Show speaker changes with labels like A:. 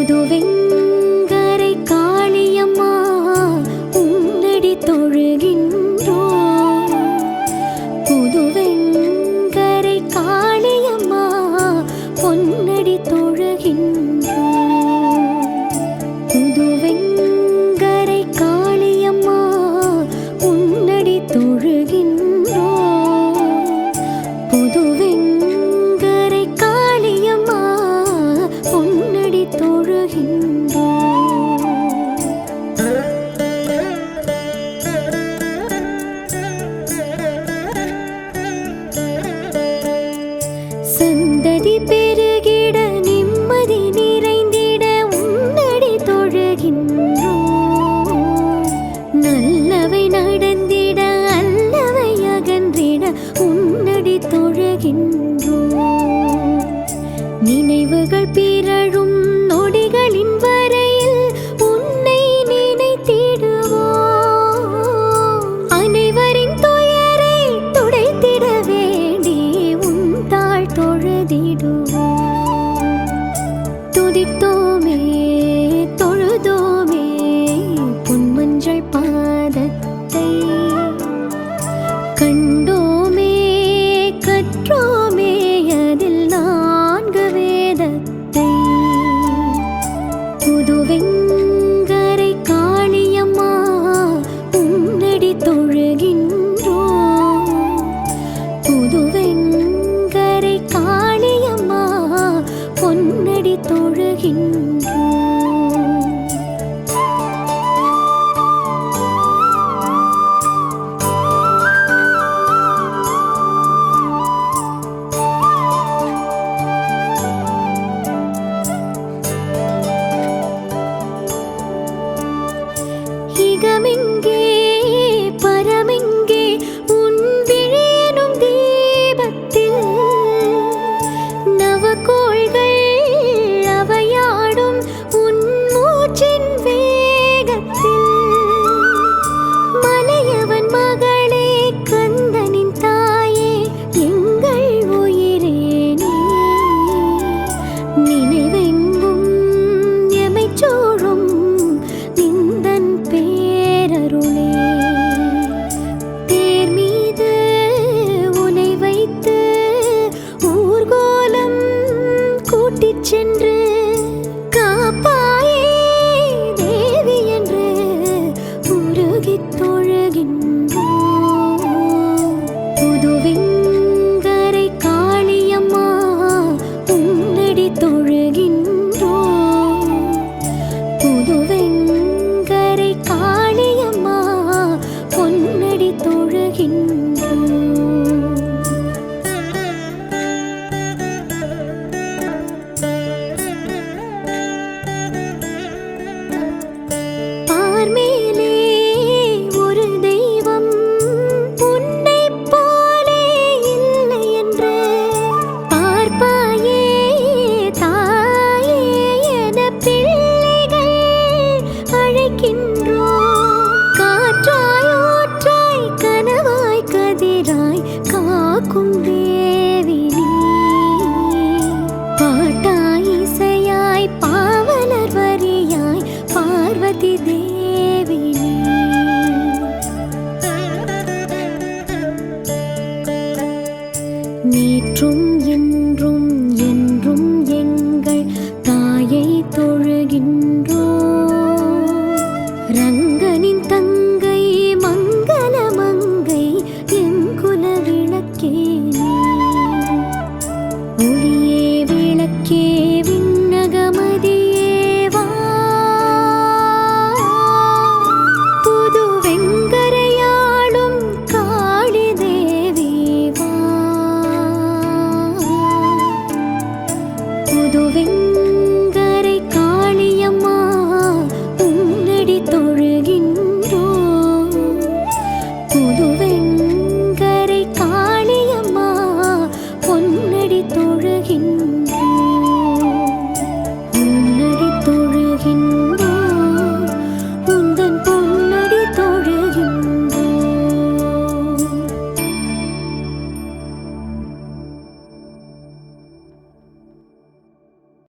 A: புதுவெங்கரை காளியம்மா உன்னடி தொழுகின்றோம். புதுவெங்கரை காளியம்மா பொன்னடி தொழுகின்றோம். புதுவெங்கரை காளியம்மா உன்னடி தொழுகின்றோம். புதுவெங்கரை காளியம்மா பொன்னடி தொழுகின்றோம். சந்ததி பெருகிட நிம்மதி நிறைந்திட உன்னடி தொழுகின்றோம். நல்லவை நடந்திட அல்லவை அகன்றிட உன்னடி தொழுகின்றோம். நினைவுகள் பிறழும் நொடிகளின் வரையில் உன்னை நினைத்திடுவோம். அனைவரின் துயரை துடைத்திட வேண்டி உன் தாழ் தொழுதிடுவோம். துதித்தோமே தொழுதோமே பொன்மஞ்சள் பாதத்தை, கண்டோமே கற்றோமே அதில் 4 வேதத்தை. புதுவெங்கரை காளியம்மா உன்னடி தொழுகின்றோம். புதுவெங்கரை காளியம்மா பொன்னடி தொழுகின்றோம். இகமெங்கே பரமெங்கே உன் விழியெனும் தீபத்தில் நவகோள்கள் அவையாடும் உன் மூச்சின் வேகத்தில். மலையவன் மகளே கந்தனின் தாயே எங்கள் உயிரே நீ. நினைவெங்கும் எமைச் சூழும் நிந்தன் பேரருளே. தேர் மீது உனை வைத்து ஊர்கோலம் கூட்டிச் சென்று காப்பாயே தேவி என்று உருகித் தொழுகின்றோம். புதுவெங்கரை காளியம்மா உன்னடி தொழுகின்றோம். புதுவெங்கரை காளியம்மா பொன்னடி தொழுகின்றோம். பார்மேலே ஒரு தெய்வம் உன்னைப் போலே இல்லை என்று பார்ப்பாயே தாயே என பிள்ளைகள் அழைக்கின்றோம். காற்றாய் ஊற்றாய் கனவாய் கதிராய் காக்கும் தேவி நீ. பாட்டாய் இசையாய் பாவலர் வரியாய் பார்வதி தேவி நீ. நேற்றும் இன்றும் என்றும் எங்கள் தாயை தொழுகின்றோம். ரங்கனின் தங்கை மங்கள மங்கை என் குல விளக்கே நீ. ஒளியே விளக்கே விண்ணகமதியே வா. புதுவெங்கரையாளும் காளி தேவி வா. புதுவெங்கரை